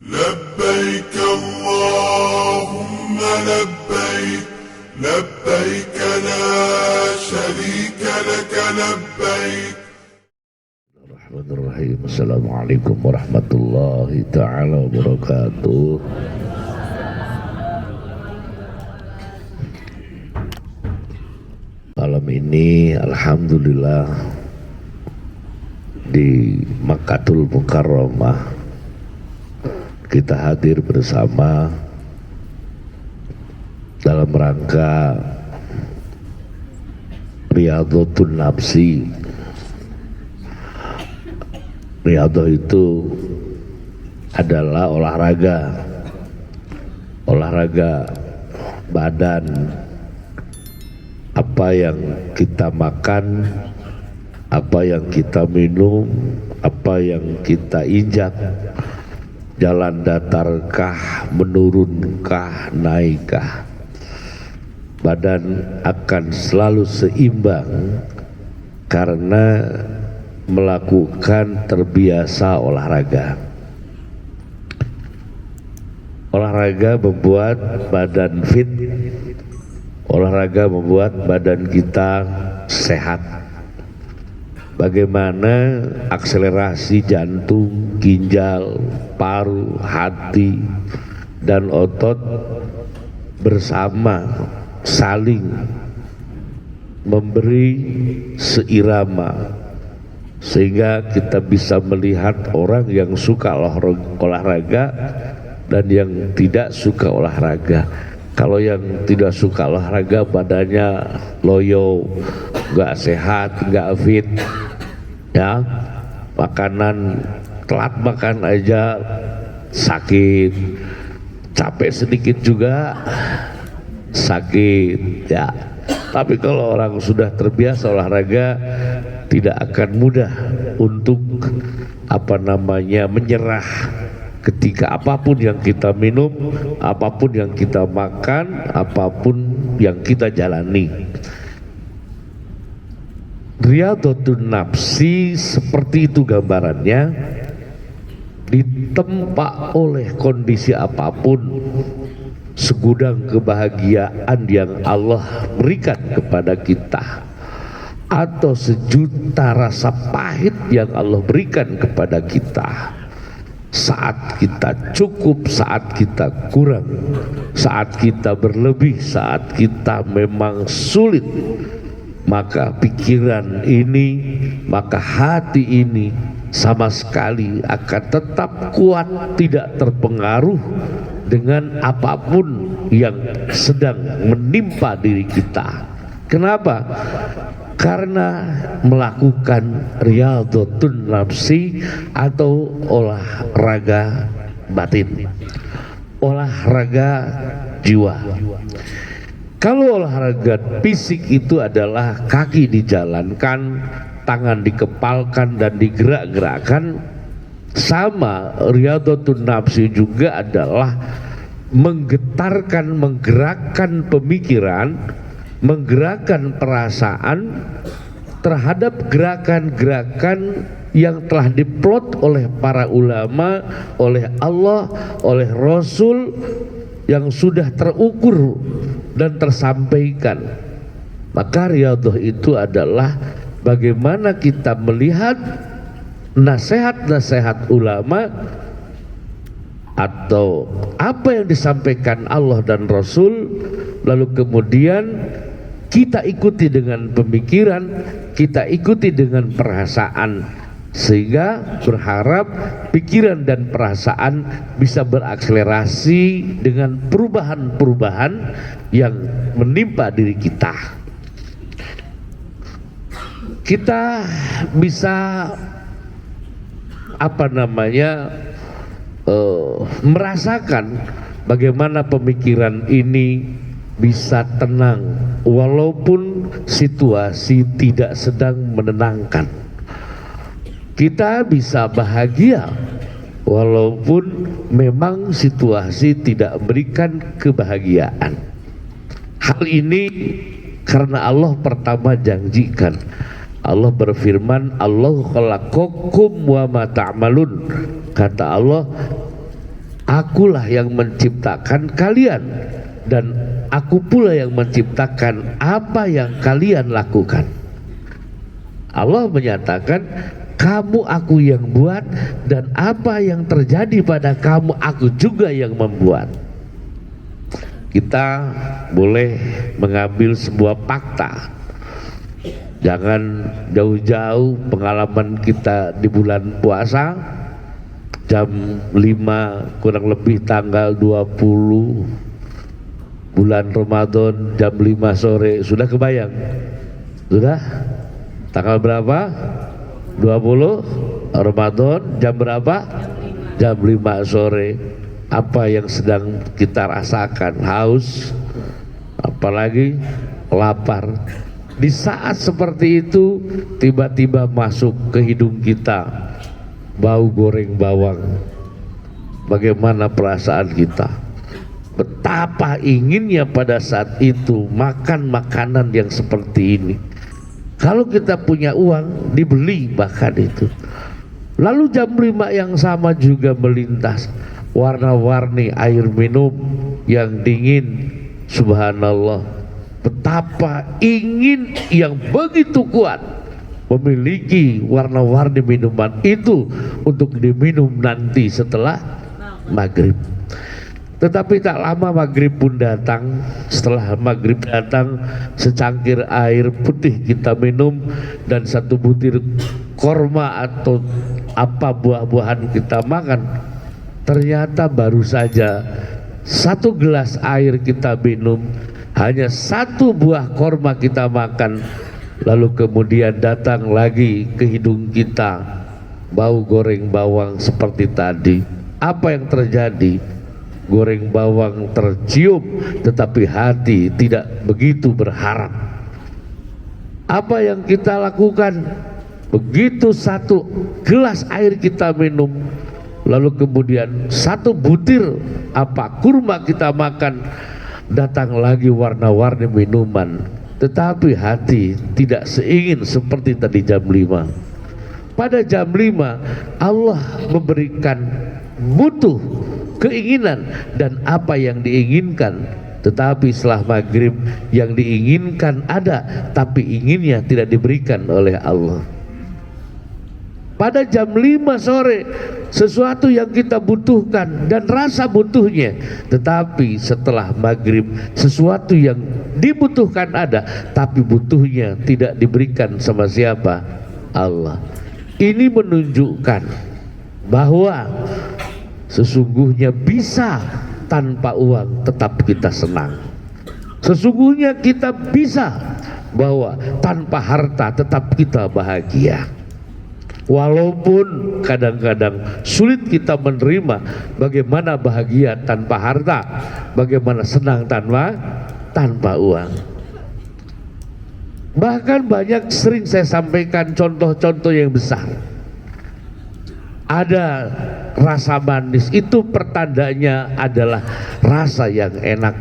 لبيك اللهم لبيك لبيك لا شريك لك لبيك. Bismillahirrahmanirrahim. Assalamualaikum warahmatullahi ta'ala wabarakatuh. Malam ini alhamdulillah di Makkatul Mukarramah kita hadir bersama dalam rangka Riyadhatun Nafsi. Riyadhah itu adalah olahraga badan, apa yang kita makan, apa yang kita minum, apa yang kita injak, jalan datarkah, menurunkah, naikkah, badan akan selalu seimbang karena melakukan terbiasa olahraga. Olahraga membuat badan fit, olahraga membuat badan kita sehat. Bagaimana akselerasi jantung, ginjal, paru, hati, dan otot bersama saling memberi seirama, sehingga kita bisa melihat orang yang suka olahraga dan yang tidak suka olahraga. Kalau yang tidak suka olahraga badannya loyo, nggak sehat, nggak fit, ya, makanan telat makan aja sakit, capek sedikit juga sakit, ya. Tapi kalau orang sudah terbiasa olahraga, tidak akan mudah untuk menyerah ketika apapun yang kita minum, apapun yang kita makan, apapun yang kita jalani. Riyadhatun Nafsi seperti itu gambarannya, ditempa oleh kondisi apapun, segudang kebahagiaan yang Allah berikan kepada kita, atau sejuta rasa pahit yang Allah berikan kepada kita, saat kita cukup, saat kita kurang, saat kita berlebih, saat kita memang sulit, maka pikiran ini, maka hati ini sama sekali akan tetap kuat, tidak terpengaruh dengan apapun yang sedang menimpa diri kita. Kenapa? Karena melakukan Riyadhatun Nafsi atau olahraga batin, olahraga jiwa. Kalau olahraga fisik itu adalah kaki dijalankan, tangan dikepalkan dan digerak-gerakkan, sama Riyadhatun Nafsi juga adalah menggetarkan, menggerakkan pemikiran, menggerakkan perasaan terhadap gerakan-gerakan yang telah diplot oleh para ulama, oleh Allah, oleh Rasul, yang sudah terukur dan tersampaikan. Maka riyadhah itu adalah bagaimana kita melihat nasihat-nasihat ulama atau apa yang disampaikan Allah dan Rasul, lalu kemudian kita ikuti dengan pemikiran, kita ikuti dengan perasaan, sehingga berharap pikiran dan perasaan bisa berakselerasi dengan perubahan-perubahan yang menimpa diri kita. Kita bisa merasakan bagaimana pemikiran ini bisa tenang walaupun situasi tidak sedang menenangkan. Kita bisa bahagia walaupun memang situasi tidak memberikan kebahagiaan. Hal ini karena Allah pertama janjikan. Allah berfirman, Allah khalaqakum wa ma ta'malun. Kata Allah, Akulah yang menciptakan kalian dan aku pula yang menciptakan apa yang kalian lakukan. Allah menyatakan, kamu aku yang buat dan apa yang terjadi pada kamu aku juga yang membuat. Kita boleh mengambil sebuah fakta. Jangan jauh-jauh pengalaman kita di bulan puasa, jam 5 kurang lebih tanggal 20 bulan Ramadan jam 5 sore. Sudah kebayang? Sudah? Tanggal berapa? 20 Ramadan jam berapa? Jam 5 sore. Apa yang sedang kita rasakan? Haus, apalagi lapar. Di saat seperti itu tiba-tiba masuk ke hidung kita bau goreng bawang. Bagaimana perasaan kita? Betapa inginnya pada saat itu makan makanan yang seperti ini. Kalau kita punya uang, dibeli bahkan itu. Lalu jam 5 yang sama juga melintas, warna-warni air minum yang dingin. Subhanallah, betapa ingin yang begitu kuat memiliki warna-warni minuman itu untuk diminum nanti setelah maghrib. Tetapi tak lama maghrib pun datang. Setelah maghrib datang, secangkir air putih kita minum dan satu butir korma atau apa buah-buahan kita makan. Ternyata baru saja satu gelas air kita minum, hanya satu buah korma kita makan. Lalu kemudian datang lagi ke hidung kita bau goreng bawang seperti tadi. Apa yang terjadi? Goreng bawang tercium, tetapi hati tidak begitu berharap. Apa yang kita lakukan? Begitu satu gelas air kita minum, lalu kemudian satu butir kurma kita makan, datang lagi warna-warni minuman, tetapi hati tidak seingin seperti tadi jam 5. Pada jam 5 Allah memberikan butuh, keinginan dan apa yang diinginkan, tetapi setelah maghrib yang diinginkan ada, tapi inginnya tidak diberikan oleh Allah. Pada jam 5 sore sesuatu yang kita butuhkan dan rasa butuhnya, tetapi setelah maghrib sesuatu yang dibutuhkan ada, tapi butuhnya tidak diberikan sama siapa? Allah. Ini menunjukkan bahwa sesungguhnya bisa tanpa uang tetap kita senang. Sesungguhnya kita bisa bahwa tanpa harta tetap kita bahagia. Walaupun kadang-kadang sulit kita menerima bagaimana bahagia tanpa harta, bagaimana senang tanpa uang. Bahkan banyak sering saya sampaikan contoh-contoh yang besar. Ada rasa manis, itu pertandanya adalah rasa yang enak.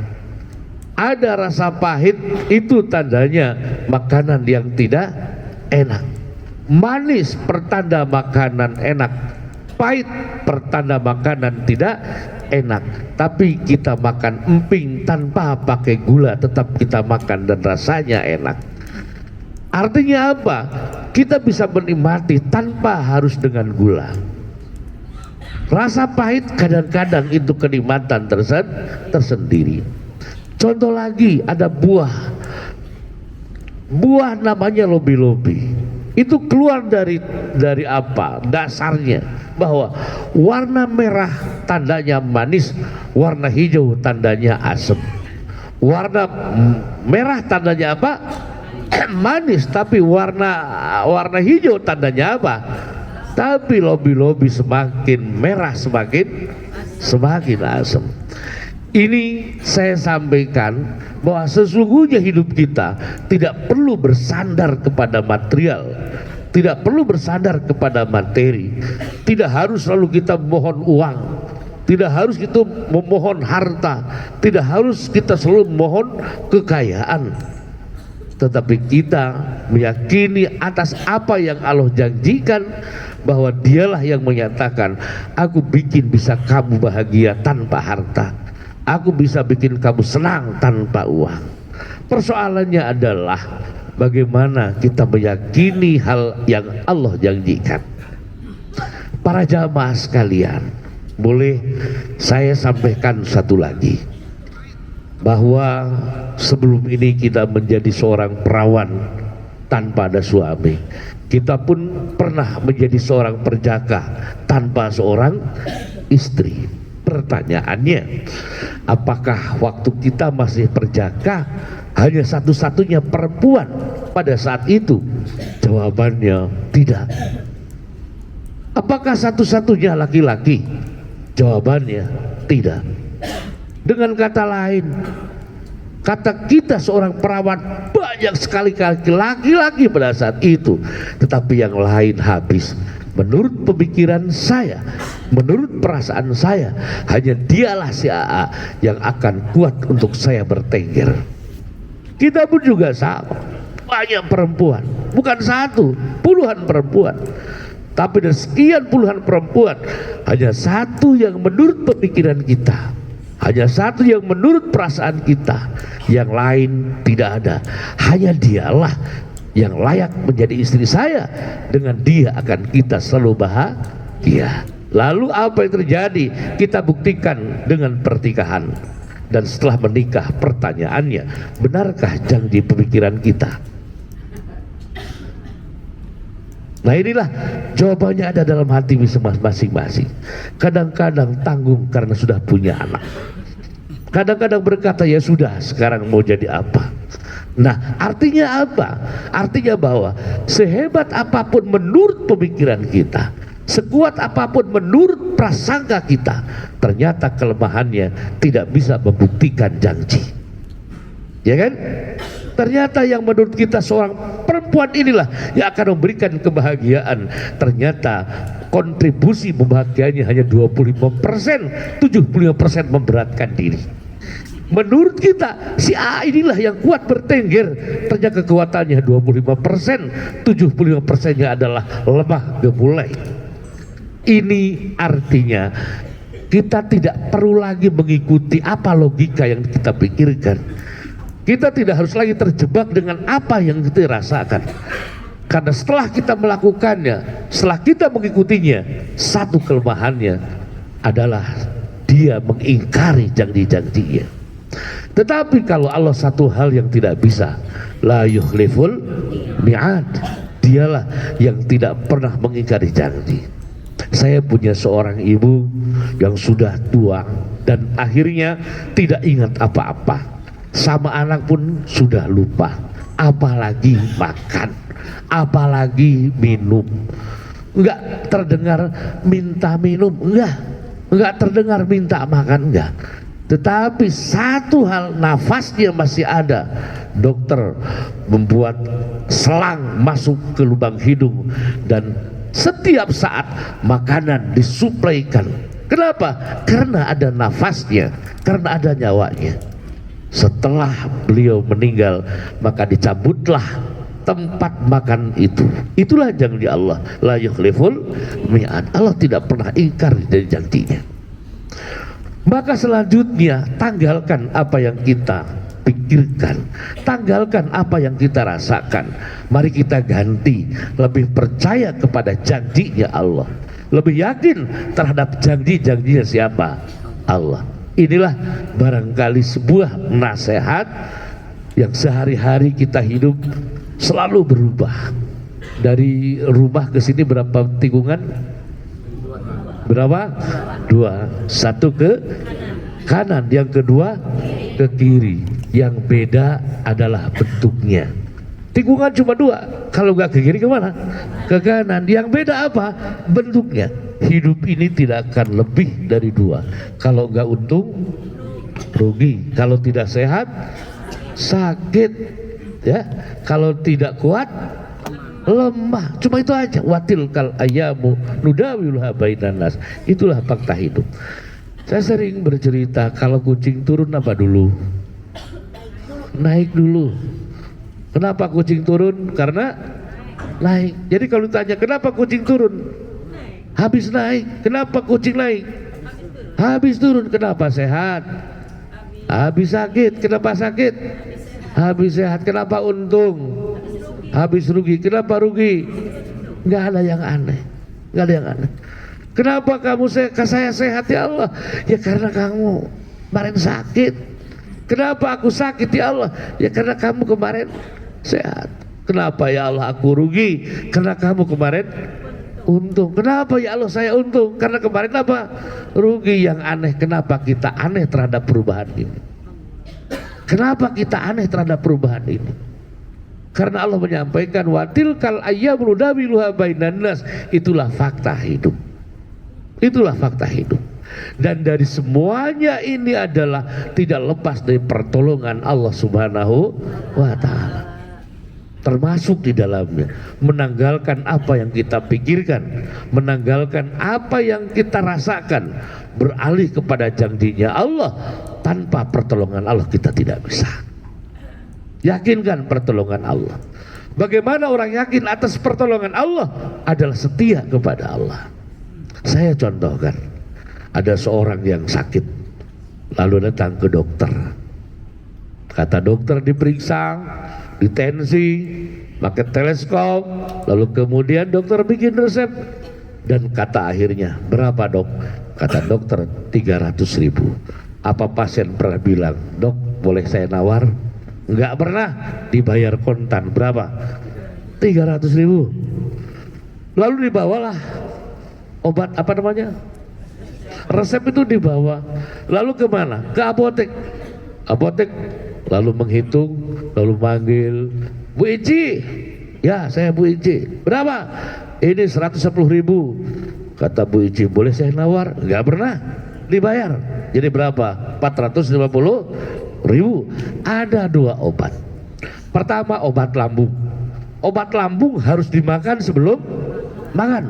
Ada rasa pahit, itu tandanya makanan yang tidak enak. Manis pertanda makanan enak, pahit pertanda makanan tidak enak. Tapi kita makan emping tanpa pakai gula, tetap kita makan dan rasanya enak. Artinya apa? Kita bisa menikmati tanpa harus dengan gula. Rasa pahit kadang-kadang itu kenikmatan tersendiri. Contoh lagi, ada buah namanya lobi-lobi. Itu keluar dari apa? Dasarnya bahwa warna merah tandanya manis, warna hijau tandanya asam. Warna merah tandanya apa? Manis, tapi warna hijau tandanya apa? Tapi lobi-lobi semakin merah semakin asam. Ini saya sampaikan bahwa sesungguhnya hidup kita tidak perlu bersandar kepada material, tidak perlu bersandar kepada materi. Tidak harus selalu kita memohon uang, tidak harus kita memohon harta, tidak harus kita selalu memohon kekayaan. Tetapi kita meyakini atas apa yang Allah janjikan bahwa dialah yang menyatakan, aku bikin bisa kamu bahagia tanpa harta, aku bisa bikin kamu senang tanpa uang. Persoalannya adalah bagaimana kita meyakini hal yang Allah janjikan. Para jamaah sekalian, boleh saya sampaikan satu lagi, bahwa sebelum ini kita menjadi seorang perawan tanpa ada suami, kita pun pernah menjadi seorang perjaka tanpa seorang istri. Pertanyaannya, apakah waktu kita masih perjaka hanya satu-satunya perempuan pada saat itu? Jawabannya tidak. Apakah satu-satunya laki-laki? Jawabannya tidak. Dengan kata lain, kata kita seorang perawan, banyak sekali laki-laki pada saat itu, tetapi yang lain habis. Menurut pemikiran saya, menurut perasaan saya, hanya dialah si AA yang akan kuat untuk saya bertengger. Kita pun juga sama, banyak perempuan, bukan satu, puluhan perempuan. Tapi dari sekian puluhan perempuan, hanya satu yang menurut pemikiran kita, hanya satu yang menurut perasaan kita, yang lain tidak ada. Hanya dialah yang layak menjadi istri saya. Dengan dia akan kita selalu bahagia. Lalu apa yang terjadi? Kita buktikan dengan pernikahan. Dan setelah menikah, pertanyaannya, benarkah janji pemikiran kita? Nah, inilah jawabannya ada dalam hati masing-masing. Kadang-kadang tanggung karena sudah punya anak. Kadang-kadang berkata, ya sudah, sekarang mau jadi apa? Nah, artinya apa? Artinya bahwa sehebat apapun menurut pemikiran kita, sekuat apapun menurut prasangka kita, ternyata kelemahannya tidak bisa membuktikan janji. Ya kan? Ternyata yang menurut kita seorang perempuan inilah yang akan memberikan kebahagiaan, ternyata kontribusi membahagianya hanya 25%, 75% memberatkan diri. Menurut kita si A inilah yang kuat bertengger, ternyata kekuatannya 25%, 75%-nya adalah lemah gemulai. Ini artinya kita tidak perlu lagi mengikuti apa logika yang kita pikirkan. Kita tidak harus lagi terjebak dengan apa yang kita rasakan. Karena setelah kita melakukannya, setelah kita mengikutinya, satu kelemahannya adalah dia mengingkari janji-janjinya. Tetapi kalau Allah satu hal yang tidak bisa, la yukhliful mi'ad, dialah yang tidak pernah mengingkari janji. Saya punya seorang ibu yang sudah tua dan akhirnya tidak ingat apa-apa. Sama anak pun sudah lupa, apalagi makan, apalagi minum. Enggak terdengar minta minum, enggak terdengar minta makan, enggak. Tetapi satu hal, nafasnya masih ada. Dokter membuat selang masuk ke lubang hidung dan setiap saat makanan disuplaikan. Kenapa? Karena ada nafasnya, karena ada nyawanya. Setelah beliau meninggal, maka dicabutlah tempat makan itu. Itulah janji Allah, la yukhliful mi'ad. Allah tidak pernah ingkar dari janjinya. Maka selanjutnya, tanggalkan apa yang kita pikirkan, tanggalkan apa yang kita rasakan. Mari kita ganti, lebih percaya kepada janjinya Allah, lebih yakin terhadap janji-janjinya siapa? Allah. Inilah barangkali sebuah nasihat yang sehari-hari kita hidup selalu berubah. Dari rumah ke sini berapa tikungan? Berapa? 2. Satu ke kanan, yang kedua ke kiri. Yang beda adalah bentuknya. Tikungan cuma 2, kalau nggak ke kiri kemana? Ke kanan. Yang beda apa? Bentuknya. Hidup ini tidak akan lebih dari 2. Kalau nggak untung, rugi. Kalau tidak sehat, sakit. Ya, kalau tidak kuat, lemah. Cuma itu aja. Watil kal ayamu nudawilha bainan nas. Itulah fakta hidup. Saya sering bercerita, kalau kucing turun apa dulu? Naik dulu. Kenapa kucing turun? Karena naik. Jadi kalau ditanya kenapa kucing turun, Habis naik, kenapa kucing naik? Habis turun, kenapa sehat? Habis sakit, kenapa sakit? Habis sehat, kenapa untung? Habis rugi, kenapa rugi? Nggak ada yang aneh, nggak ada yang aneh. Kenapa saya sehat ya Allah? Ya karena kamu kemarin sakit. Kenapa aku sakit ya Allah? Ya karena kamu kemarin sehat. Kenapa ya Allah aku rugi? Karena kamu kemarin untung. Kenapa ya Allah saya untung? Karena kemarin apa? Rugi. Yang aneh, kenapa kita aneh terhadap perubahan ini? Kenapa kita aneh terhadap perubahan ini? Karena Allah menyampaikan wa tilkal ayyamul nudawiluha bainan nas. Itulah fakta hidup. Itulah fakta hidup. Dan dari semuanya ini adalah tidak lepas dari pertolongan Allah Subhanahu wa ta'ala. Termasuk di dalamnya menanggalkan apa yang kita pikirkan, menanggalkan apa yang kita rasakan, beralih kepada janjinya Allah. Tanpa pertolongan Allah kita tidak bisa. Yakinkan pertolongan Allah. Bagaimana orang yakin atas pertolongan Allah? Adalah setia kepada Allah. Saya contohkan, ada seorang yang sakit, lalu datang ke dokter. Kata dokter diperiksa, ditensi, pakai teleskop, lalu kemudian dokter bikin resep. Dan kata akhirnya, berapa dok? Kata dokter, 300.000. Apa pasien pernah bilang, dok boleh saya nawar? Enggak pernah. Dibayar kontan, berapa? 300.000. Lalu dibawalah obat, apa namanya? Resep itu dibawa. Lalu kemana? Ke apotek. Apotek lalu menghitung, lalu manggil, Bu Ici. Ya, saya Bu Ici. Berapa? Ini 110.000. Kata Bu Ici, boleh saya nawar? Enggak pernah. Dibayar. Jadi berapa? 450.000. Ada 2 obat. Pertama obat lambung. Obat lambung harus dimakan sebelum makan.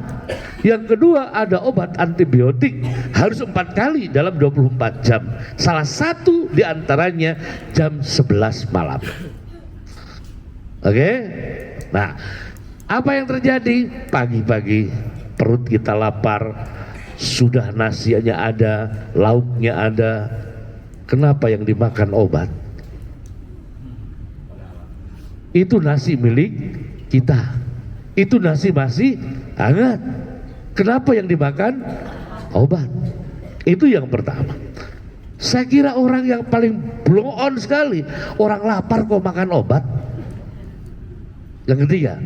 Yang kedua ada obat antibiotik, harus 4 kali dalam 24 jam. Salah satu diantaranya jam 11 malam. Oke? Nah, apa yang terjadi? Pagi-pagi perut kita lapar, sudah nasinya ada, lauknya ada. Kenapa yang dimakan obat? Itu nasi milik kita. Itu nasi masih hangat. Kenapa yang dimakan? Obat. Itu yang pertama. Saya kira orang yang paling blow on sekali, orang lapar kok makan obat. Yang ketiga,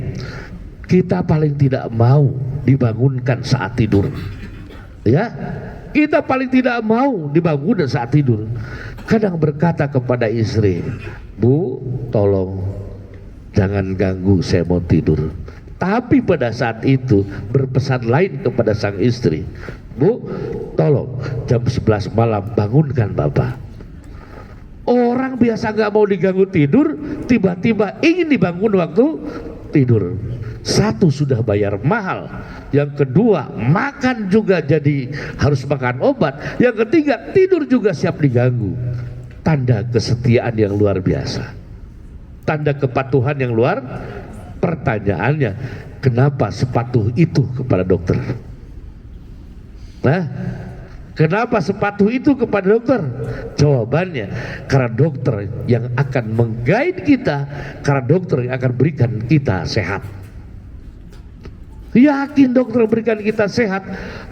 kita paling tidak mau dibangunkan saat tidur. Ya, kita paling tidak mau dibangunkan saat tidur. Kadang berkata kepada istri, Bu, tolong jangan ganggu, saya mau tidur. Tapi pada saat itu berpesan lain kepada sang istri, Bu, tolong jam 11 malam bangunkan Bapak. Orang biasa gak mau diganggu tidur, tiba-tiba ingin dibangun waktu tidur. Satu, sudah bayar mahal. Yang kedua, makan juga jadi harus makan obat. Yang ketiga, tidur juga siap diganggu. Tanda kesetiaan yang luar biasa, tanda kepatuhan yang luar. Pertanyaannya, kenapa sepatuh itu kepada dokter? Nah, kenapa sepatuh itu kepada dokter? Jawabannya, karena dokter yang akan mengguide kita, karena dokter yang akan berikan kita sehat. Yakin dokter berikan kita sehat,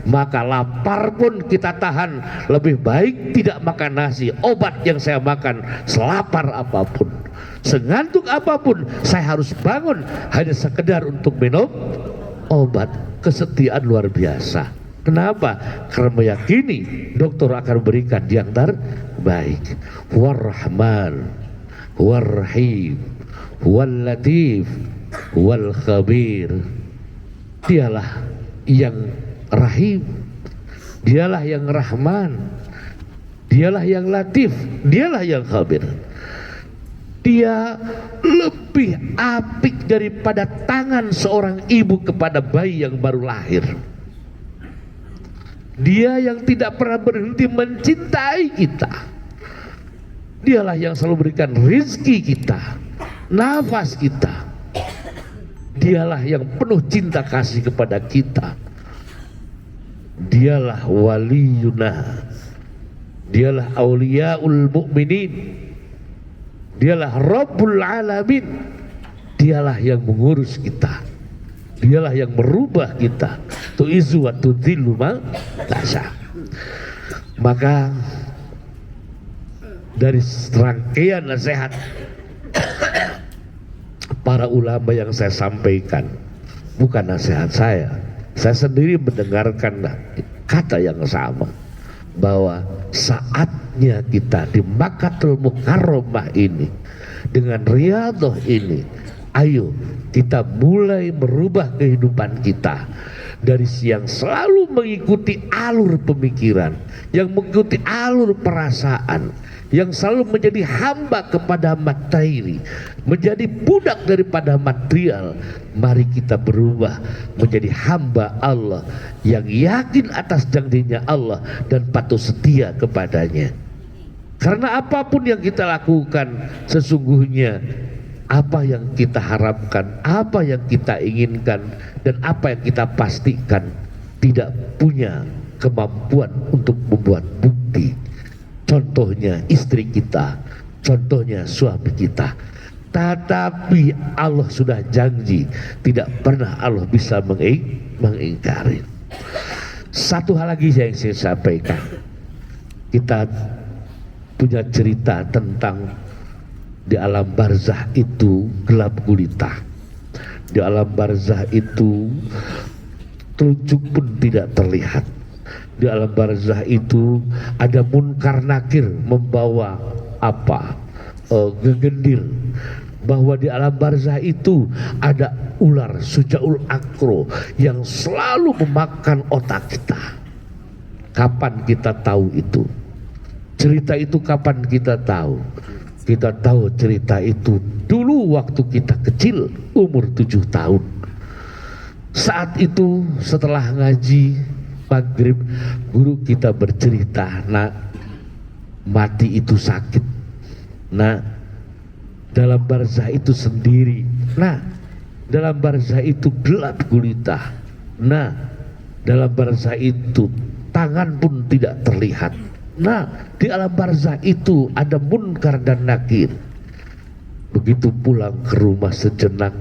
maka lapar pun kita tahan. Lebih baik tidak makan nasi. Obat yang saya makan, selapar apapun, sengantuk apapun, saya harus bangun hanya sekedar untuk minum obat. Kesetiaan luar biasa. Kenapa? Karena meyakini dokter akan berikan yang terbaik. War-Rahman, War-Rahim, Wal-Latif, Wal-Khabir. Dialah yang Rahim, dialah yang Rahman, dialah yang Latif, dialah yang Khabir. Dia lebih apik daripada tangan seorang ibu kepada bayi yang baru lahir. Dia yang tidak pernah berhenti mencintai kita. Dialah yang selalu berikan rizki kita, nafas kita. Dialah yang penuh cinta kasih kepada kita. Dialah waliyuna, dialah auliyaul mu'minin, dialah Rabbul alamin, dialah yang mengurus kita, dialah yang merubah kita. Tu'izzu wa tudhillu man tasha. Maka dari rangkaian nasihat para ulama yang saya sampaikan, bukan nasihat saya sendiri mendengarkan kata yang sama, bahwa saatnya kita di Makkatul Mukarramah ini dengan Riyadhah ini, ayo kita mulai merubah kehidupan kita dari yang selalu mengikuti alur pemikiran, yang mengikuti alur perasaan, yang selalu menjadi hamba kepada materi, menjadi budak daripada material. Mari kita berubah menjadi hamba Allah yang yakin atas janjinya Allah dan patuh setia kepadanya. Karena apapun yang kita lakukan, sesungguhnya apa yang kita harapkan, apa yang kita inginkan, dan apa yang kita pastikan tidak punya kemampuan untuk membuat bukti. Contohnya istri kita, contohnya suami kita. Tetapi Allah sudah janji, tidak pernah Allah bisa mengingkari. Satu hal lagi yang saya sampaikan, kita punya cerita tentang di alam barzah itu gelap gulita. Di alam barzah itu telunjuk pun tidak terlihat. Di alam barzah itu ada munkar nakir membawa apa? Gegendir. Bahwa di alam barzah itu ada ular sujaul akro yang selalu memakan otak kita. Kapan kita tahu itu? Cerita itu kapan kita tahu? Kita tahu cerita itu dulu waktu kita kecil, umur 7 tahun. Saat itu setelah ngaji maghrib, guru kita bercerita, nak, mati itu sakit. Nah, dalam barzah itu sendiri. Nah, dalam barzah itu gelap gulita. Nah, dalam barzah itu tangan pun tidak terlihat. Nah, di alam barzah itu ada munkar dan nakir. Begitu pulang ke rumah sejenak,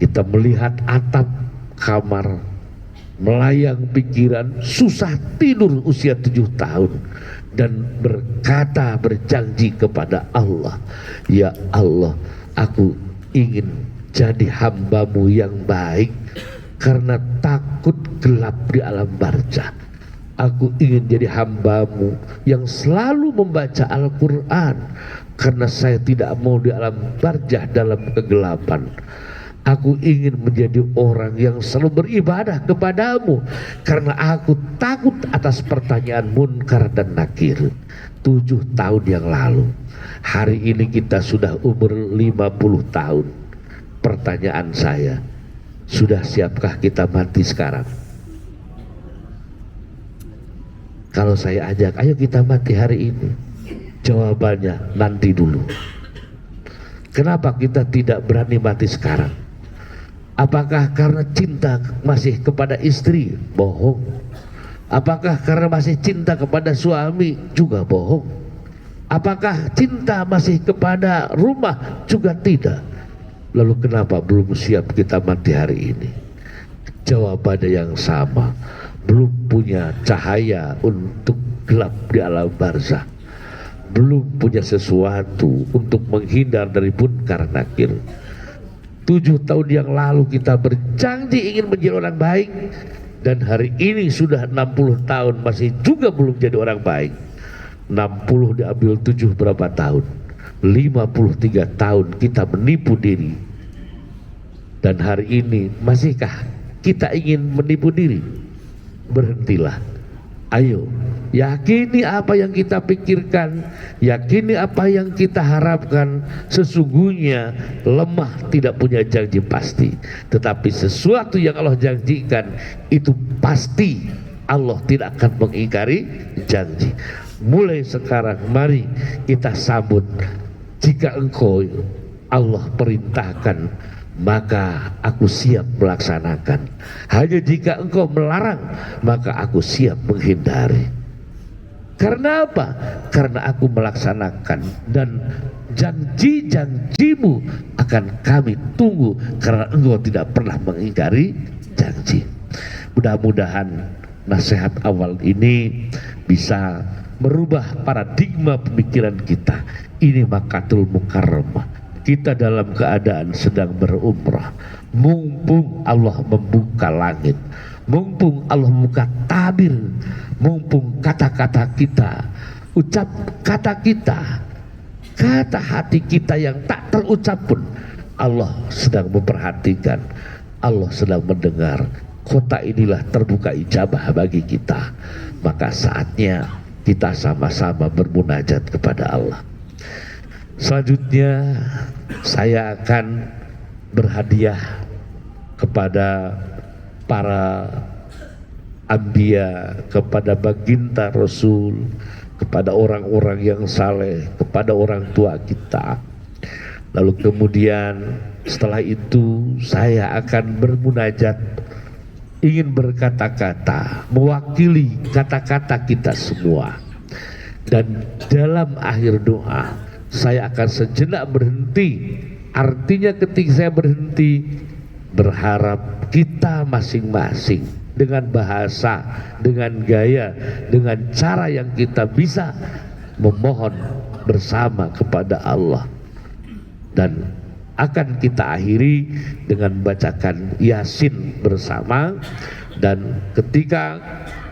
kita melihat atap kamar, melayang pikiran, susah tidur usia 7 tahun. Dan berkata, berjanji kepada Allah, ya Allah, aku ingin jadi hambamu yang baik karena takut gelap di alam barzah. Aku ingin jadi hambamu yang selalu membaca Al-Quran karena saya tidak mau di alam barzah dalam kegelapan. Aku ingin menjadi orang yang selalu beribadah kepadamu karena aku takut atas pertanyaan munkar dan nakir. 7 tahun yang lalu. Hari ini kita sudah umur 50 tahun. Pertanyaan saya, sudah siapkah kita mati sekarang? Kalau saya ajak, ayo kita mati hari ini, jawabannya nanti dulu. Kenapa kita tidak berani mati sekarang? Apakah karena cinta masih kepada istri? Bohong. Apakah karena masih cinta kepada suami? Juga bohong. Apakah cinta masih kepada rumah? Juga tidak. Lalu kenapa belum siap kita mati hari ini? Jawabannya yang sama, belum punya cahaya untuk gelap di alam barzah, belum punya sesuatu untuk menghindar dari munkar nakir. 7 tahun yang lalu kita berjanji ingin menjadi orang baik, dan hari ini sudah 60 tahun masih juga belum jadi orang baik. 60 diambil 7 berapa tahun? 53 tahun kita menipu diri. Dan hari ini masihkah kita ingin menipu diri? Berhentilah. Ayo, yakini apa yang kita pikirkan, yakini apa yang kita harapkan. Sesungguhnya lemah tidak punya janji pasti, tetapi sesuatu yang Allah janjikan itu pasti. Allah tidak akan mengingkari janji. Mulai sekarang mari kita sambut. Jika engkau Allah perintahkan maka aku siap melaksanakan. Hanya jika engkau melarang, maka aku siap menghindari. Karena apa? Karena aku melaksanakan, dan janji-janjimu akan kami tunggu, karena engkau tidak pernah mengingkari janji. Mudah-mudahan nasihat awal ini bisa merubah paradigma pemikiran kita. Ini Makkahul Mukarramah, kita dalam keadaan sedang berumrah. Mumpung Allah membuka langit, mumpung Allah membuka tabir, mumpung kata-kata kita, ucap kata kita, kata hati kita yang tak terucap pun, Allah sedang memperhatikan, Allah sedang mendengar. Kota inilah terbuka ijabah bagi kita. Maka saatnya kita sama-sama bermunajat kepada Allah. Selanjutnya saya akan berhadiah kepada para anbiya, kepada baginda Rasul, kepada orang-orang yang saleh, kepada orang tua kita. Lalu kemudian setelah itu saya akan bermunajat, ingin berkata-kata, mewakili kata-kata kita semua. Dan dalam akhir doa saya akan sejenak berhenti. Artinya ketika saya berhenti, berharap kita masing-masing dengan bahasa, dengan gaya, dengan cara yang kita bisa memohon bersama kepada Allah. Dan akan kita akhiri dengan bacakan Yasin bersama. Dan ketika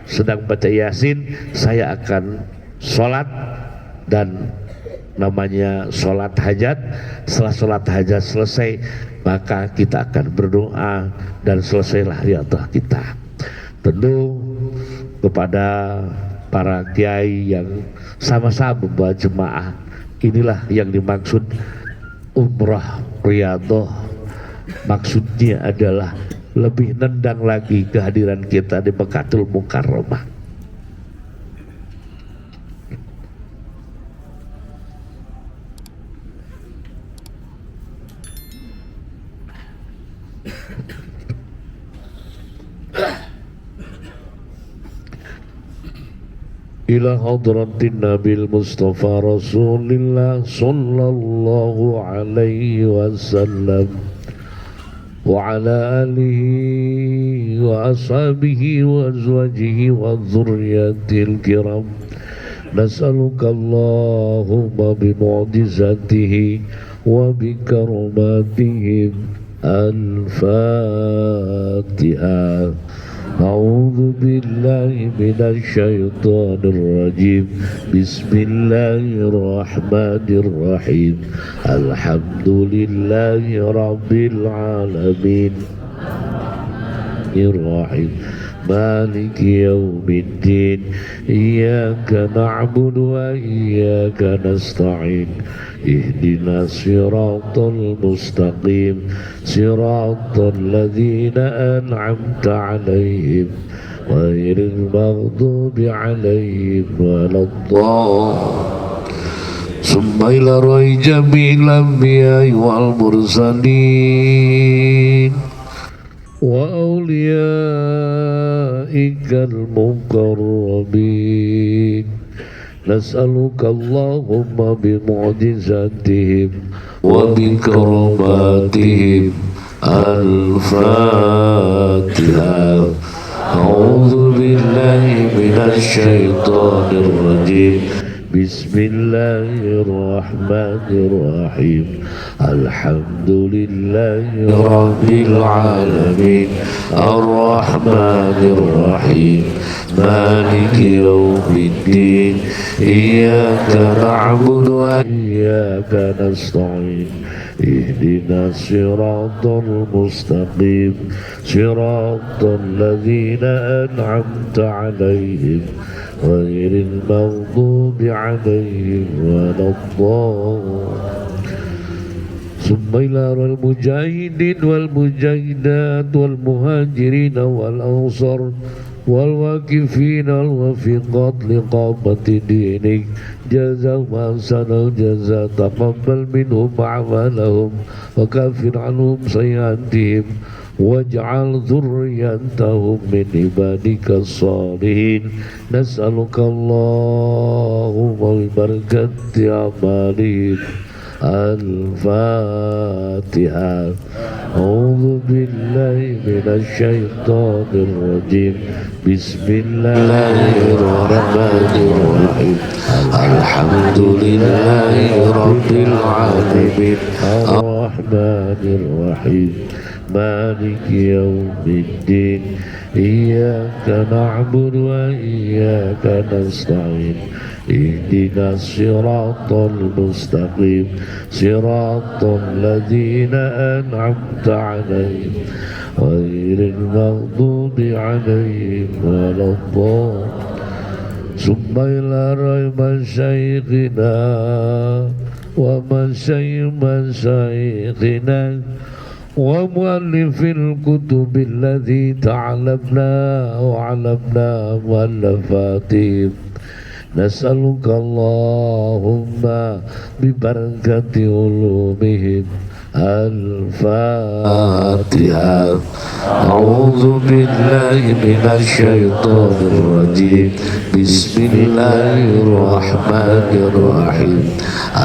sedang baca Yasin, saya akan sholat, dan namanya sholat hajat. Setelah sholat hajat selesai, maka kita akan berdoa dan selesailah riyadhah kita. Tentu kepada para kiai yang sama-sama membawa jemaah, inilah yang dimaksud umrah riyadhah. Maksudnya adalah lebih nendang lagi kehadiran kita di Makkahul Mukarramah. Ila hadratin Nabil Mustafa Rasulillah sallallahu alaihi wasallam wa ala alihi wa ashabihi wa azwajihi wa dhurriyyatil kiram. Nas'aluka Allahumma bimu'jizatihi wa bikaromatihim. Al-Fatiha. A'udzu billahi minasy syaithanir rajim. Bismillahirrahmanirrahim. Alhamdulillahi rabbil alamin. Ar-Rahim. Maliki yaumiddin. Iyyaka na'budu wa iyyaka nasta'in. Ihdinas siratal mustaqim. Siratal ladzina an'amta 'alaihim ghairil maghdubi 'alaihim waladdallin. Summa ila ra'i jamil anbiya'i wal mursalin wa awliyaikal muqarrabin. Nas'aluka Allahumma bimu'jizatihim wa bikaromatihim. Al-Fatiha. A'udzu billahi minasy syaithanir rajim. Bismillahirrahmanirrahim. Alhamdulillahi rabbil alamin. Ar-Rahmanirrahim. Maliki yaumiddin. Iyyaka na'budu wa iyyaka nasta'in. Ihdinas siratal mustaqim. Siratal ladzina an'amta 'alaihim ghairil maghdubi 'alaihim waladdallin. Summa ila al mujahidin wal mujahidat wal muhajirin wal ansar والواقفين والوافقات لقامة دينك جزاهم أحسن الجزاء تقبل منهم أعمالهم وكفر عنهم سيئاتهم واجعل ذريتهم من عبادك الصالحين نسألك اللهم ببركة أعمالهم الفاتحة. أعوذ بالله من الشيطان الرجيم بسم الله الرحمن الرحيم الحمد لله رب العالمين الرحمن الرحيم مالك يوم الدين إياك نعبد وإياك نستعين اهدنا الصراط المستقيم صراط الذين أنعمت عليهم غير المغضوب عليهم ولا الضالين. ثم إلى مشايخنا ومشايخنا ومؤلف الكتب الذي تعلمنا وعلمنا مؤلفاتهم نسألك اللهم ببركة علومهم الفاتحة. أعوذ بالله من الشيطان الرجيم بسم الله الرحمن الرحيم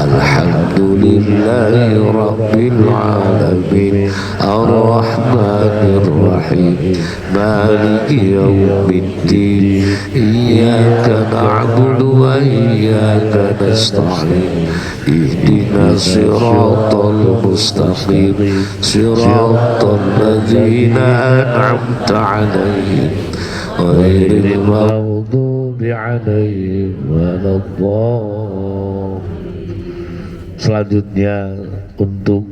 الحمد لله رب العالمين الرحمن الرحيم مالك يوم الدين إياك نعبد وإياك نستعين اهدنا الصراط المستقيم صراط الذين أنعمت عليهم غير المغضوب عليهم ولا الضالين. Selanjutnya untuk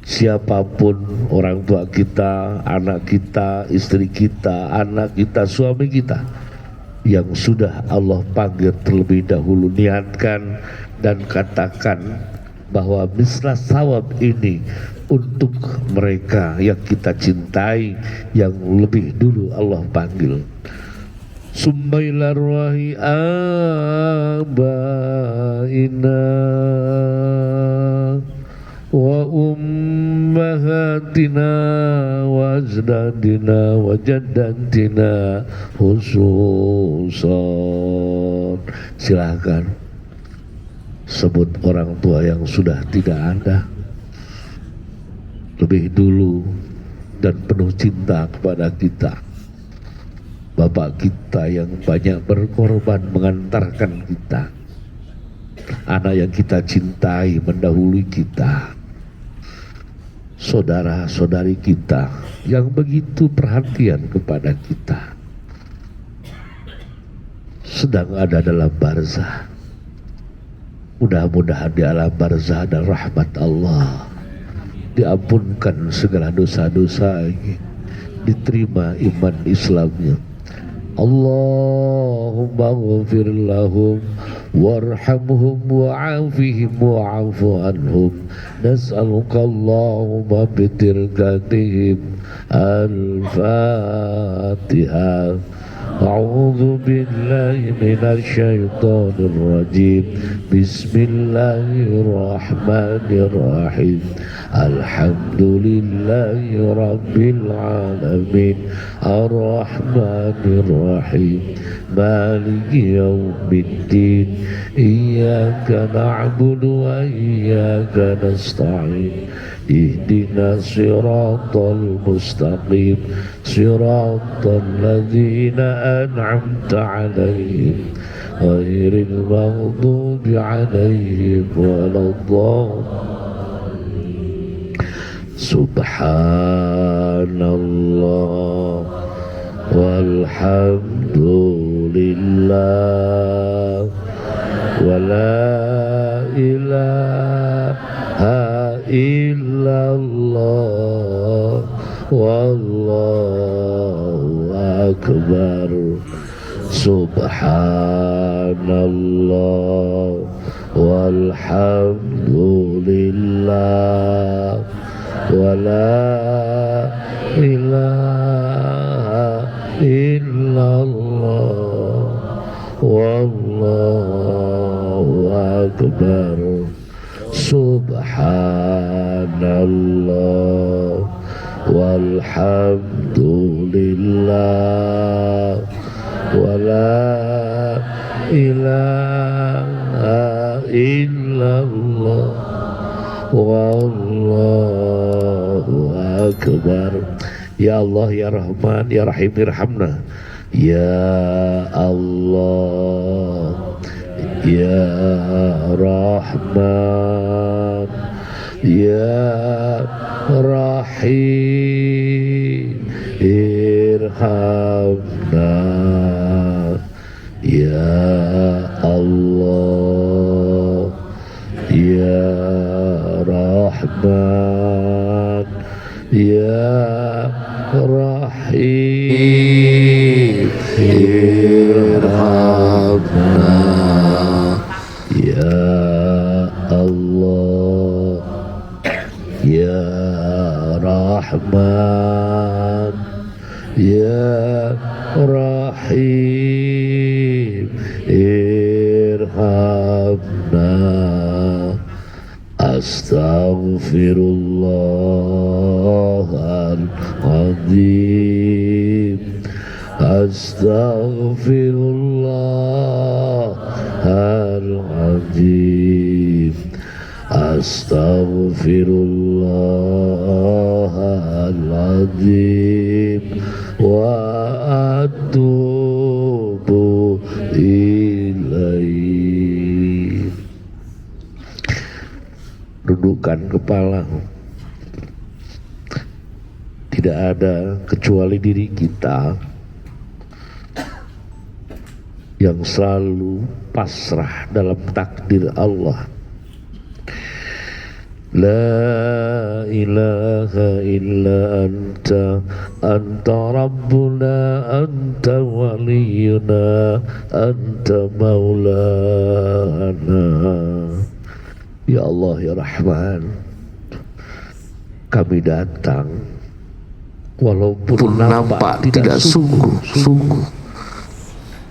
siapapun orang tua kita, anak kita, istri kita, anak kita, suami kita yang sudah Allah panggil terlebih dahulu, niatkan dan katakan bahwa mislah sawab ini untuk mereka yang kita cintai, yang lebih dulu Allah panggil. Summa ila arwahi abaina wa ummahatina wa ajdadina wa jaddatina khususan. Silakan sebut orang tua yang sudah tidak ada lebih dulu dan penuh cinta kepada kita. Bapak kita yang banyak berkorban mengantarkan kita, anak yang kita cintai mendahului kita, saudara-saudari kita yang begitu perhatian kepada kita, sedang ada dalam barzah. Mudah-mudahan di alam barzah ada rahmat Allah, diampunkan segala dosa-dosa, diterima iman Islamnya. Allahumma ghafir lahum warhamhum wa'afihim wa'afu anhum nas'aluka Allahumma bitirgatihim al-Fatiha. A'udzu billahi minasy syaithanir rajim. Bismillahirrahmanirrahim. Alhamdulillahi rabbil alamin. Ar-Rahmanir Rahim. Maliki yaumiddin. Iyyaka na'budu wa iyyaka nasta'in. اهدنا الصراط المستقيم صراط الذين أنعمت عليهم غير المغضوب عليهم ولا الضالين. سبحان الله والحمد لله ولا إله illallah wallahu akbar. Subhanallah walhamdulillah wala ilaha illallah Allahu Akbar. Subhanallah walhamdulillah wala ilaha illallah wallahu akbar. Ya Allah ya Rahman ya Rahim irhamna. Ya Allah ya Rahman ya Rahim irhamna. Ya Allah ya Rahman ya Rahim irhamna. Ya Allah ya Rahman ya Rahim irhamna. Astaghfirullahaladzim. Astaghfirullahaladzim. Astaghfirullahaladzim wa atubu ilaih. Dudukkan kepala. Tidak ada kecuali diri kita yang selalu pasrah dalam takdir Allah. La ilaha illa anta, anta rabbuna, anta waliyuna, anta maulana. Ya Allah ya Rahman, kami datang walaupun nampak tidak sungguh-sungguh,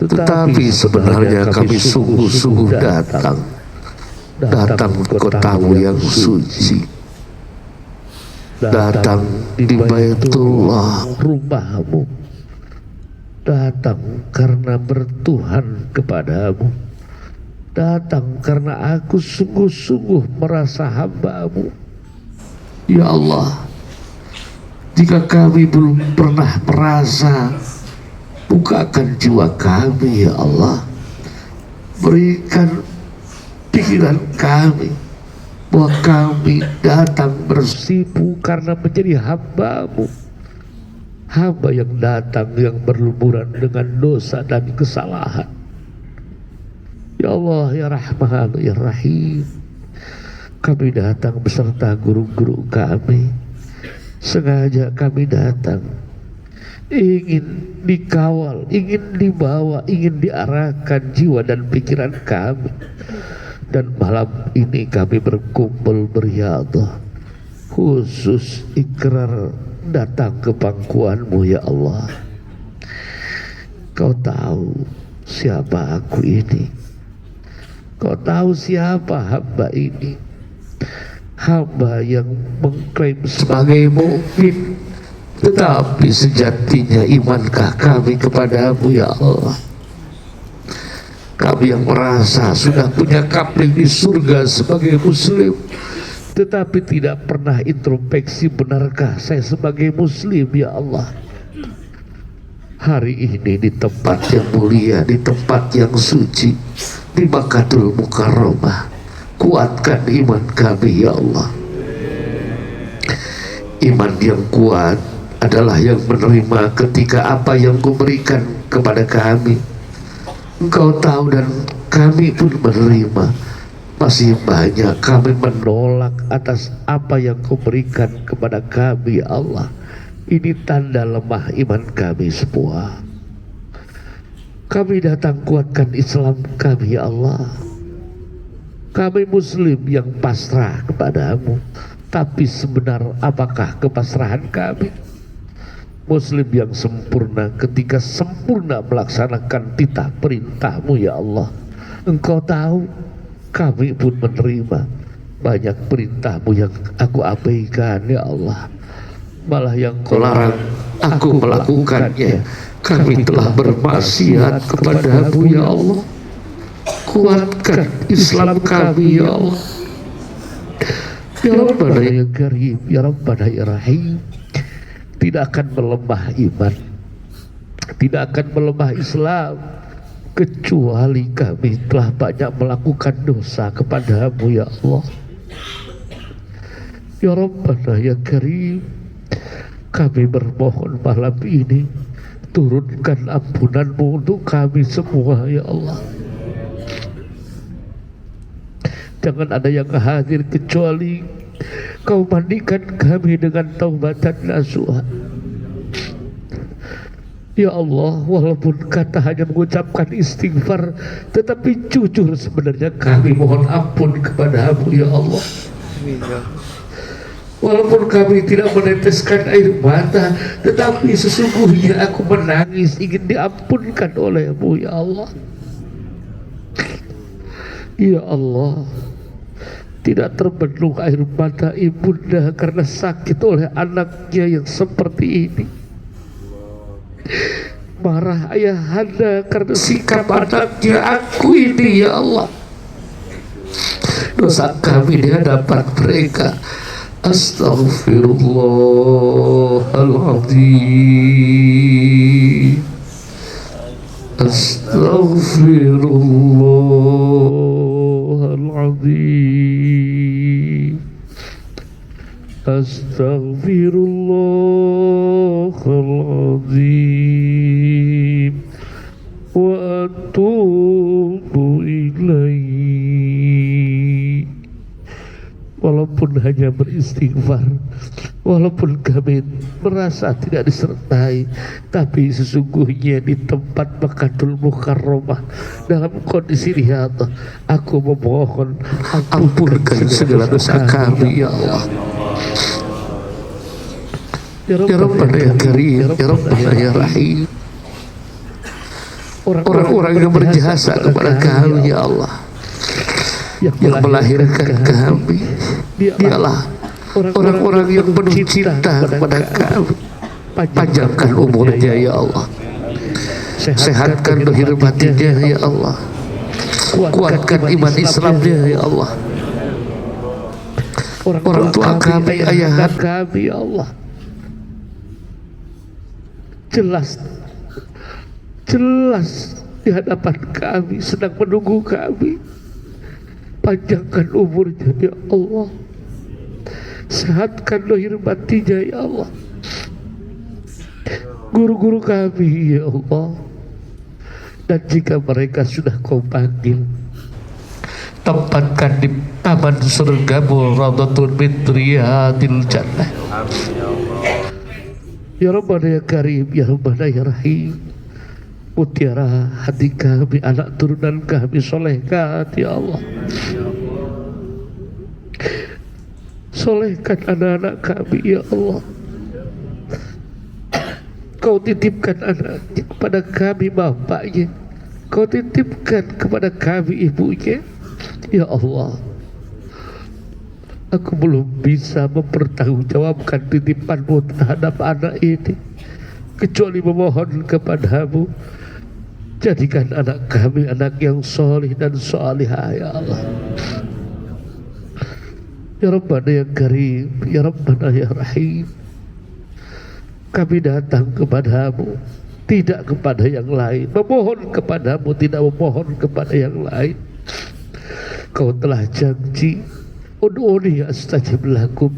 tetapi sebenarnya kami sungguh-sungguh datang ke kotamu yang suci, datang di Baitullah, rumahmu, datang karena bertuhan kepadamu, datang karena aku sungguh-sungguh merasa hambamu. Ya Allah, jika kami belum pernah merasa, bukakan jiwa kami ya Allah, berikan pikiran kami bahwa kami datang bersimpu karena menjadi hambamu, hamba yang datang yang berlumuran dengan dosa dan kesalahan. Ya Allah ya Rahman ya Rahim, kami datang beserta guru-guru kami. Sengaja kami datang ingin dikawal, ingin dibawa, ingin diarahkan jiwa dan pikiran kami. Dan malam ini kami berkumpul beriadah, khusus ikrar datang ke pangkuanmu ya Allah. Kau tahu siapa aku ini, kau tahu siapa hamba ini, hamba yang mengklaim sebagai mukmin, tetapi sejatinya imankah kami kepadamu ya Allah? Kami yang merasa sudah punya kapling di surga sebagai muslim, tetapi tidak pernah introspeksi, benarkah saya sebagai muslim ya Allah? Hari ini di tempat yang mulia, di tempat yang suci, di Makkahul Mukarramah, kuatkan iman kami ya Allah. Iman yang kuat adalah yang menerima ketika apa yang Kau berikan kepada kami Engkau tahu dan kami pun menerima. Masih banyak kami menolak atas apa yang Kau berikan kepada kami ya Allah. Ini tanda lemah iman kami semua. Kami datang kuatkan Islam kami ya Allah. Kami muslim yang pasrah kepadamu. Tapi sebenar apakah kepasrahan kami? Muslim yang sempurna ketika sempurna melaksanakan titah perintahmu ya Allah. Engkau tahu, kami pun menerima banyak perintah-Mu yang aku abaikan ya Allah. Malah yang Kau larang aku melakukannya. Kami telah bermaksiat kepada-Mu ya Allah. Kuatkan Islam kami ya Allah. Ya Rabbana ya Karim, ya Rabbana ya Rahim. Tidak akan melemah iman, tidak akan melemah Islam, kecuali kami telah banyak melakukan dosa kepada-Mu ya Allah. Ya Rabbana ya Karim, kami bermohon malam ini, turunkan ampunan-Mu untuk kami semua ya Allah. Jangan ada yang hadir kecuali Kau mandikan kami dengan taubatan nasuha. Ya Allah, walaupun kata hanya mengucapkan istighfar, tetapi jujur sebenarnya kami mohon ampun kepada-Mu ya Allah. Walaupun kami tidak meneteskan air mata, tetapi sesungguhnya aku menangis ingin diampunkan oleh-Mu ya Allah. Ya Allah, tidak terbendung air mata ibunda karena sakit oleh anaknya yang seperti ini. Marah ayahanda karena sikap anaknya aku ini ya Allah. Dosa kami di hadapan mereka. Astaghfirullahaladzim. Astaghfirullahaladzim. Astaghfirullahaladzim wa atubu ilaih. Walaupun hanya beristighfar, walaupun kami merasa tidak disertai, tapi sesungguhnya di tempat Makkahul Mukarramah dalam kondisi ya Allah, aku memohon ampunkan segala dosa kami ya Allah. Ya Rabbana ya Karim, ya Rabbana ya Rahim. Orang-orang yang berjasa kepada kami ya Allah, yang melahirkan kami, dialah orang-orang yang penuh cinta kepada kami. Panjangkan umurnya ya Allah, sehatkan lahir batinnya ya Allah, kuatkan iman Islamnya ya Allah. Orang tua kami, ayah kami ya Allah, jelas di hadapan kami sedang menunggu kami. Panjangkan umurnya ya Allah, sehatkan lahir batinnya ya Allah. Guru-guru kami ya Allah, dan jika mereka sudah Kau panggil, tempatkan di taman surga-Mu, Raudhatun min riyadil jannah. Ya Rabbana ya Karim, ya Rabbana ya Rahim. Mutiara hati kami, anak turunan kami solehkan ya Allah. Solehkan anak-anak kami ya Allah. Kau titipkan anaknya kepada kami bapaknya, Kau titipkan kepada kami ibunya ya Allah. Aku belum bisa mempertanggungjawabkan titipan-Mu terhadap anak ini, kecuali memohon kepada-Mu, jadikan anak kami anak yang soleh dan solihah ya Allah. Ya Rabbana ya Karim, ya Rabbana ya Rahim. Kami datang kepada-Mu, tidak kepada yang lain, memohon kepada-Mu, tidak memohon kepada yang lain. Kau telah janji, ud'uni astajib lakum,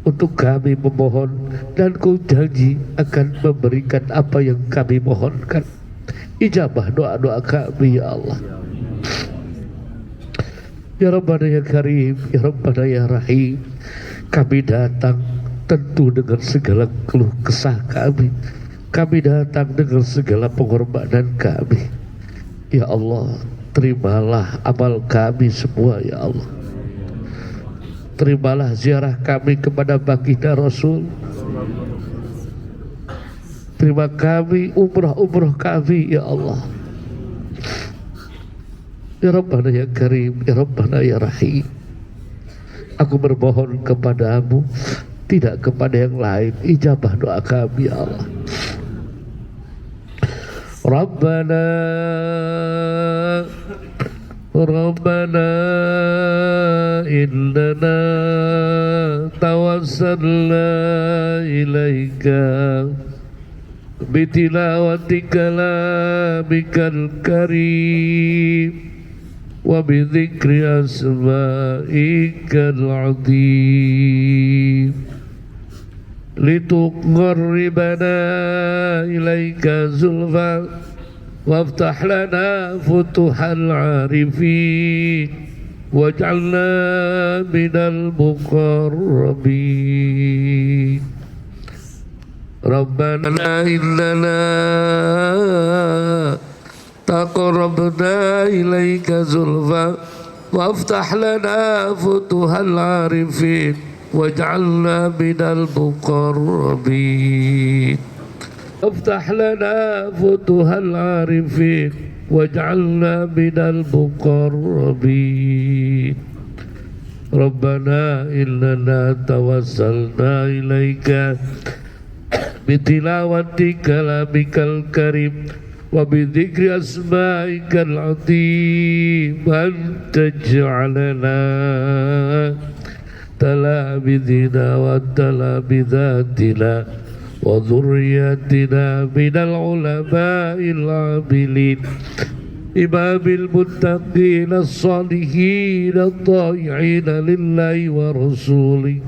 untuk kami memohon, dan Kau janji akan memberikan apa yang kami mohonkan. Ijabah doa-doa kami ya Allah. Ya Rabbana ya Karim, ya Rabbana ya Rahim. Kami datang tentu dengan segala keluh kesah kami. Kami datang dengan segala pengorbanan kami. Ya Allah, terimalah amal kami semua ya Allah. Terimalah ziarah kami kepada baginda Rasul. Terima kami umrah-umrah kami ya Allah. Ya Rabbana ya Karim, Ya Rabbana ya Rahim. Aku bermohon kepadamu, tidak kepada yang lain. Ijabah doa kami ya Allah. Rabbana Rabbana innana tawassalna ilaika bitilawati kalamikal karim wa bidzikri asma'ikal azim lituqarribana ilaika zulfa waftah lana futuhal arifin waj'alna minal muqarrabin Rabbana innana taqarrabna ilaika zulfa waftah lana futuhal arifin waj'alna minal muqarrabin افتح لنا فتوح العارفين واجعلنا من المقربين ربنا إننا توسلنا إليك بتلاوة كلامك الكريم وبذكر أسمائك العظيم أن تجعلنا تلامذنا وتلامذاتنا وذرياتنا من العلماء العاملين إمام المتقين الصالحين الطائعين لله ورسوله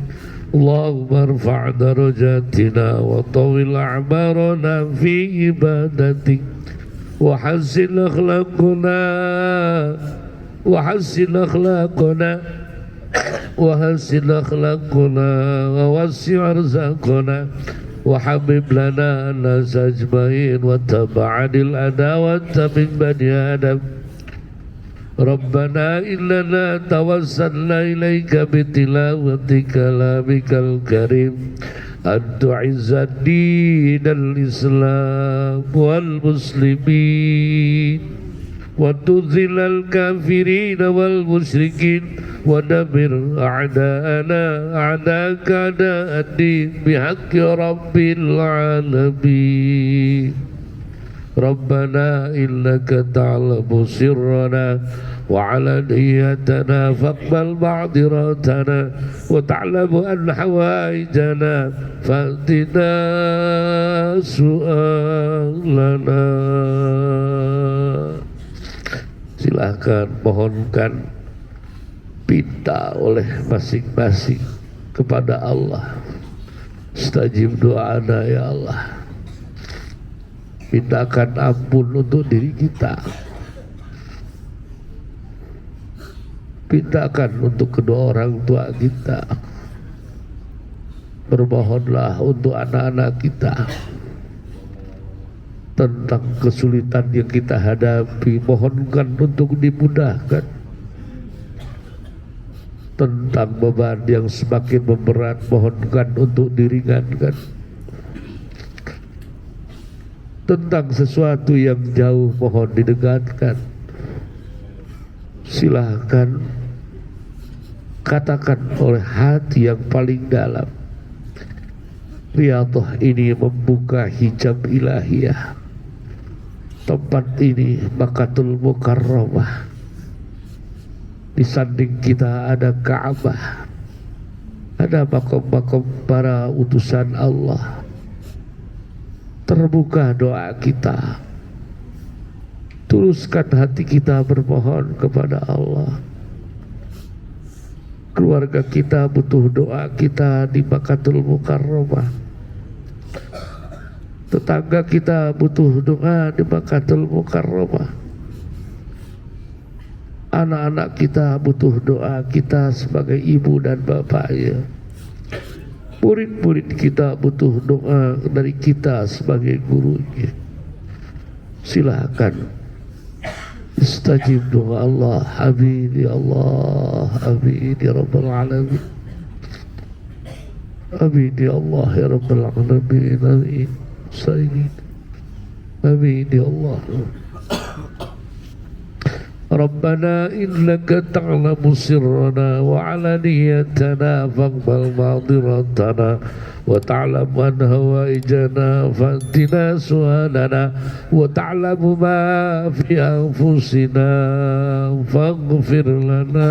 اللهم ارفع درجاتنا وطول أعمارنا في عبادتك وحسن أخلاقنا وحسن أخلاقنا ووسع أرزاقنا وحبب لنا الناس أجمعين وتبعد العداوة من بني آدم ربنا إننا توسلنا إليك بتلاوة كلامك الكريم أن تعز الدين الإسلام والمسلمين وتذل الكافرين والمشركين ودمر أعداءنا أعداءك أعداء الدين بحق رب العالمين ربنا إنك تعلم سرنا وعلانيتنا فاقبل معذرتنا وتعلم أن حوائجنا فأتنا سؤالنا. Silahkan mohonkan, pinta oleh masing-masing kepada Allah. Istajib doana ya Allah. Mintakan ampun untuk diri kita, mintakan untuk kedua orang tua kita, bermohonlah untuk anak-anak kita tentang kesulitan yang kita hadapi, mohonkan untuk dimudahkan. Tentang beban yang semakin memberat, mohonkan untuk diringankan. Tentang sesuatu yang jauh, mohon didekatkan. Silahkan katakan oleh hati yang paling dalam. Riyadhah ini membuka hijab ilahiyah. Tempat ini Makkatul Mukarramah. Di samping kita ada Ka'bah, ada makam-makam para utusan Allah. Terbuka doa kita, tuluskan hati kita bermohon kepada Allah. Keluarga kita butuh doa kita di Makkatul Mukarramah. Tetangga kita butuh doa di Makkatul Mukarramah. Anak-anak kita butuh doa kita sebagai ibu dan bapaknya. Murid-murid kita butuh doa dari kita sebagai gurunya. Silakan istajib doa Allah. Amin ya Allah, amin ya Rabbal Alamin, amin ya Allah ya Rabbal Alamin, amin Sayyid, amin ya Allah. ربنا إنك تعلم سرنا وعلانيتنا فاقبل معذرتنا وتعلم عن هوائجنا فأتنا سؤالنا وتعلم ما في أنفسنا فاغفر لنا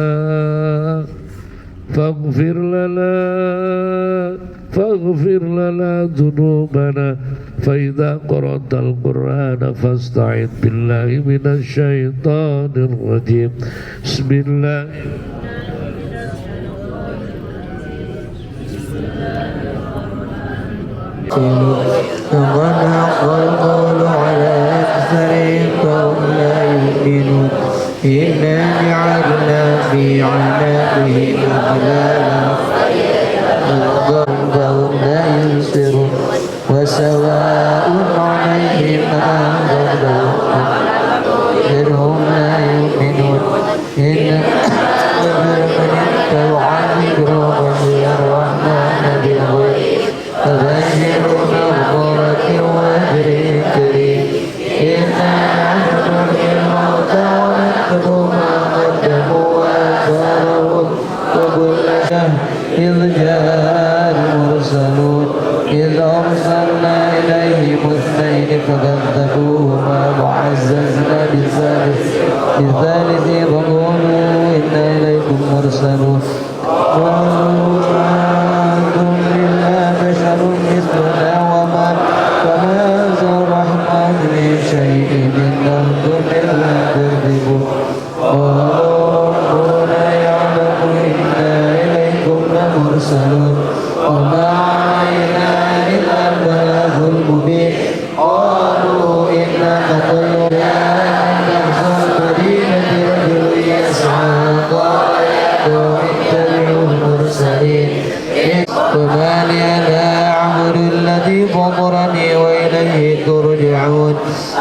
فاغفر لنا ذنوبنا فإذا قرأت القرآن فاستعذ بالله من الشيطان الرجيم بسم الله فقد حق القول على أكثرهم فهم لا يؤمنون إنا جعلنا في عناقهم أغلالا فهم لا ينصرون وسواء عليهم أنذرتهم لا يؤمنون إن من اتبع ذكر ربه الرحمن بالغيب فبشر مغفرة وأجر كريم إنا نحن نحيي الموتى ونكتب ما قدموا وآثارهم وكل شيء إذ جاء المرسلون إذ أرسلنا إليهم اثنين فكذبوهما وعززنا بثالث فقالوا إنا إليكم مرسلون قالوا ما أنتم إلا بشر مثلنا وما أنزل الرحمن من شيء إن أنتم إلا تكذبون قالوا ربنا يعلم إنا إليكم لمرسلون وما علينا إلا البلاغ المبين قالوا إنا نطير أن نحصى المدينة رجل يسعى قال اتبعوا المرسلين وما لي لا أعبد الذي فطرني وإليه ترجعون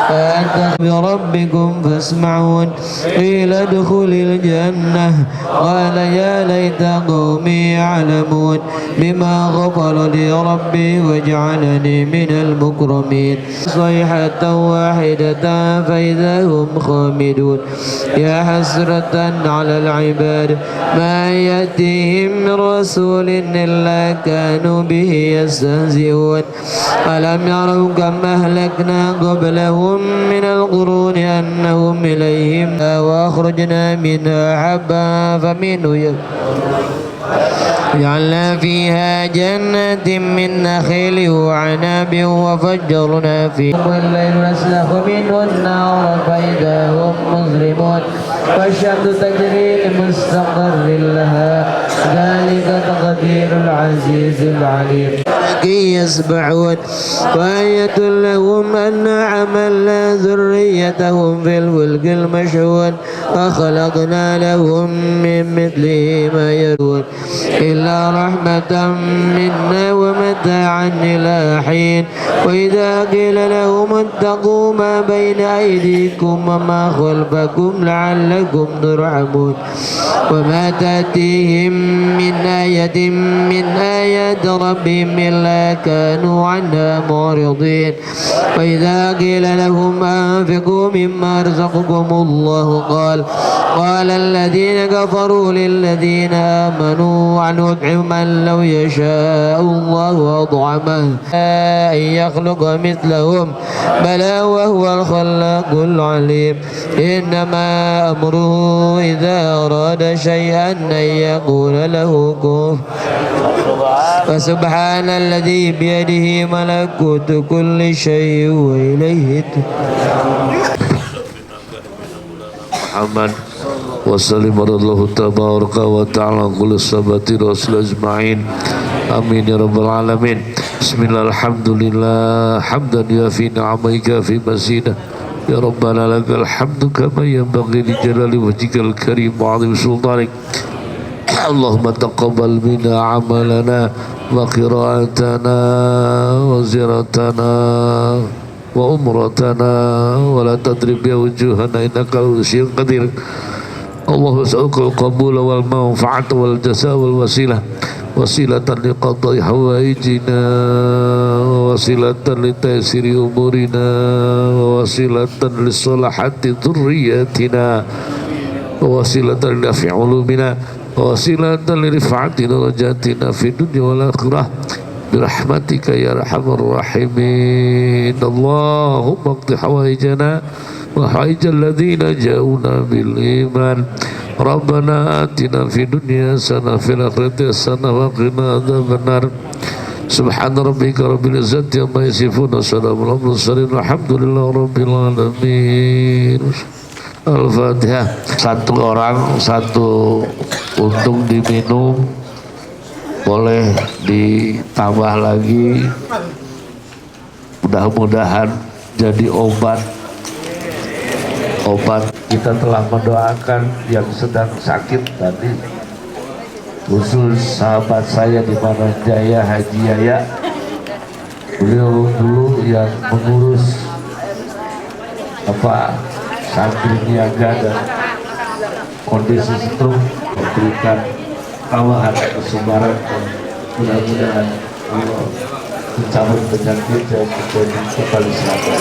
فأنت بربكم فاسمعون قيل ادخل الجنة قال يا ليت قومي يعلمون بما غفر لي ربي وجعلني من المكرمين صيحة واحدة فإذا هم خامدون يا حسرة على العباد ما يأتيهم من رسول إلا كانوا به يستهزئون ألم يروا كم أهلكنا قبلهم من القرون أنهم إليهم وأخرجنا منها حبا فمنه جعلنا فيها جنات من نخيل وعناب وفجرنا فيها الليل نسلخ منه النار فإذا هم مظلمون والشمس تجري لمستقر لها ذلك تقدير العزيز العليم كي يسبحون وآية لهم أن حملنا ذريتهم في الفلك المشحون وخلقنا لهم من مثله ما يرون إلا رحمة منا ومتاعا إلى حين وإذا قيل لهم اتقوا ما بين أيديكم وما خلفكم لعلكم ترحمون وما تأتيهم من آية من آيات ربهم إلا كانوا عنها معرضين وإذا قيل لهم أنفقوا مما رزقكم الله قال الذين كفروا للذين آمنوا عن نطعم من لو يشاء الله أطعمه أن يخلق مثلهم بلى وهو الخلاق العليم إنما أمره إذا أراد شيئا أن يقول له كن فسبحان الذي بيده ملكوت كل شيء وإليه محمد وسلم الله تبارك وتعالى كل صحابة رسول أجمعين آمين يا رب العالمين بسم الله الحمد لله حمدا يوافي نعمك في مزيده يا ربنا لك الحمد كما ينبغي لجلال وجهك الكريم وعظيم سلطانك اللهم تقبل منا عملنا وقراءتنا وزيارتنا وأمرتنا ولا تضرب بوجوهنا إنك على شيء قدير اللهم اسألك القبول والمنفعة والجزاء والوسيلة وسيلة لقضاء حوائجنا ووسيلة لتيسير أمورنا ووسيلة لصلاحة ذرياتنا ووسيلة لنفع علومنا ووسيلة لرفعة درجاتنا في الدنيا والآخرة برحمتك يا أرحم الراحمين. اللهم اقض حوائجنا وحوائج الذين جاءونا بالإيمان. ربنا آتنا في الدنيا حسنة وفي الآخرة حسنة وقنا عذاب النار. سبحان ربك رب العزة عما يصفون وسلام على المرسلين والحمد لله رب العالمين. Al-Fatihah. Satu orang satu untung diminum, boleh ditambah lagi, mudah-mudahan jadi obat. Kita telah mendoakan yang sedang sakit tadi, khusus sahabat saya di Mana Jaya, Haji Yaya. Beliau dulu yang mengurus santri niaga dan kondisi stroke, memberikan kawahan kesubaran, dan mudah-mudahan Allah mencabut penyakit dan menjadi kembali selamat.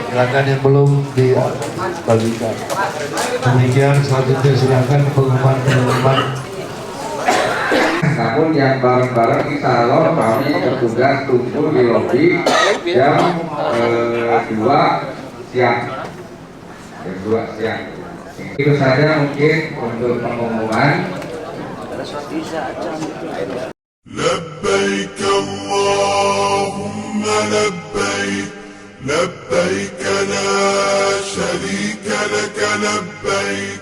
Silakan yang belum dibagikan. Demikian selanjutnya silakan pengumuman. Namun yang bareng-bareng insya Allah kami bertugas tunggu di lobi jam 2 siang. Itu saja mungkin untuk pengumuman. لبيك اللهم لبيك لبيك لا شريك لك لبيك